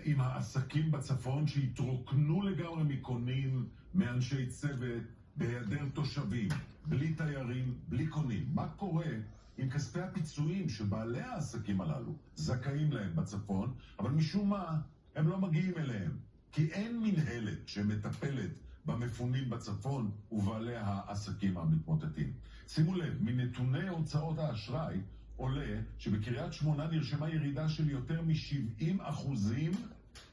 עם העסקים בצפון שהתרוקנו לגמרי מקונים, מאנשי צוות, בהיעדר תושבים, בלי תיירים, בלי קונים. מה קורה עם כספי הפיצויים שבעלי העסקים הללו זכאים להם בצפון, אבל משום מה הם לא מגיעים אליהם? כי אין מנהלת שמטפלת במפונים בצפון ובעלי העסקים המתמוטטים. שימו לב, מנתוני הוצאות האשראי עולה שבקריית שמונה נרשמה ירידה של יותר מ-70%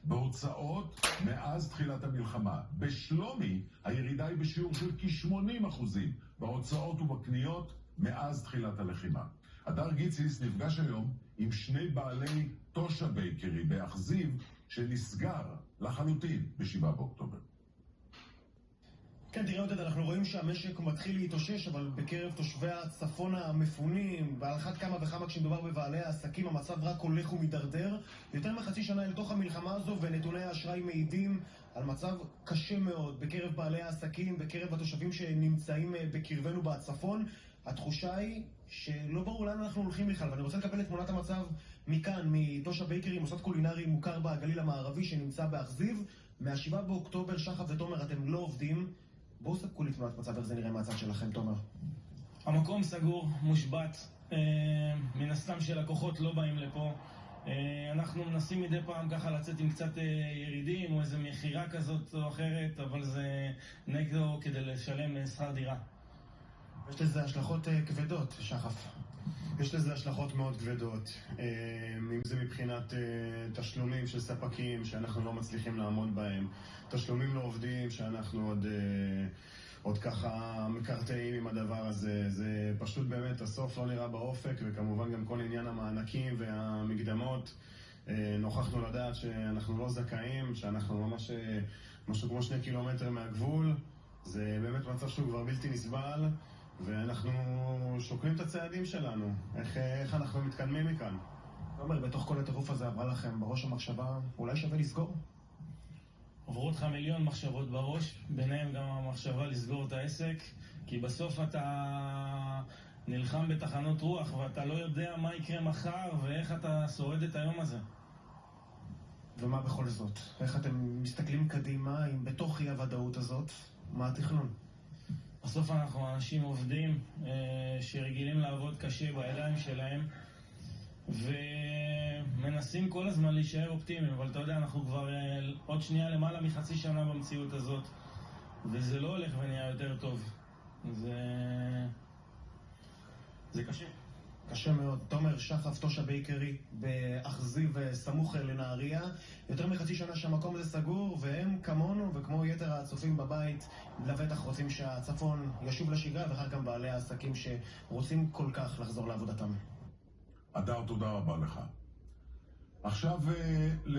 בהוצאות מאז תחילת המלחמה. בשלומי הירידה היא בשיעור של כ-80% בהוצאות ובקניות מאז תחילת הלחימה. הדר גיציס נפגש היום עם שני בעלי טושה בייקרי באכזיב שנסגר לחלוטין ב-7 באוקטובר. כן, תראה עודד, אנחנו רואים שהמשק מתחיל להתאושש, אבל בקרב תושבי הצפון המפונים, ועל אחת כמה וכמה כשמדובר בבעלי העסקים, המצב רק הולך ומתדרדר. יותר מחצי שנה אל תוך המלחמה הזו, ונתוני האשראי מעידים על מצב קשה מאוד בקרב בעלי העסקים, בקרב התושבים שנמצאים בקרבנו בצפון. התחושה היא שלא ברור לאן אנחנו הולכים בכלל, ואני רוצה לקבל את תמונת המצב מכאן, מטושה בייקרי, מוסד קולינרי מוכר בגליל המערבי שנמצא באכזיב. מה-7 באוקטובר, שחף ותומר, אתם לא עובדים. בואו ספקו לי תמונת מצב, איך זה נראה מהצד שלכם, תומר. המקום סגור, מושבת. מן הסתם שלקוחות לא באים לפה. אנחנו מנסים מדי פעם ככה לצאת עם קצת ירידים או איזו מחירה כזאת או אחרת, אבל זה נגדו כדי לשלם שכר דירה. יש לזה השלכות כבדות, שחף. יש לזה השלכות מאוד כבדות. אם זה מבחינת תשלומים של ספקים שאנחנו לא מצליחים לעמוד בהם, תשלומים לעובדים שאנחנו עוד ככה מקרטעים עם הדבר הזה. זה פשוט באמת, הסוף לא נראה באופק, וכמובן גם כל עניין המענקים והמקדמות. נוכחנו לדעת שאנחנו לא זכאים, שאנחנו ממש משהו כמו 2 קילומטר מהגבול. זה באמת מצב שהוא כבר בלתי נסבל, ואנחנו שוקלים את הצעדים שלנו. איך אנחנו מתקדמים מכאן? תומר, בתוך כל הטירוף הזה עברה לכם בראש המחשבה, אולי שווה לסגור? עברו אותך מיליון מחשבות בראש, ביניהם גם המחשבה לסגור את העסק, כי בסוף אתה נלחם בתחנות רוח ואתה לא יודע מה יקרה מחר ואיך אתה שורד את היום הזה. ומה בכל זאת? איך אתם מסתכלים קדימה אם בתוך אי הוודאות הזאת, מה התכנון? בסוף אנחנו אנשים עובדים שרגילים לעבוד קשה בידיים שלהם ומנסים כל הזמן להישאר אופטימיים, אבל אתה יודע, אנחנו כבר עוד שנייה למעלה מחצי שנה במציאות הזאת וזה לא הולך ונהיה יותר טוב. זה קשה. קשה מאוד. תומר, שחף, טושה בייקרי באכזיב סמוך לנהריה. יותר מחצי שנה שהמקום הזה סגור, והם כמונו וכמו יתר הצופים בבית לבטח רוצים שהצפון ישוב לשגרה, וכך גם בעלי העסקים שרוצים כל כך לחזור לעבודתם. הדר, תודה רבה לך. עכשיו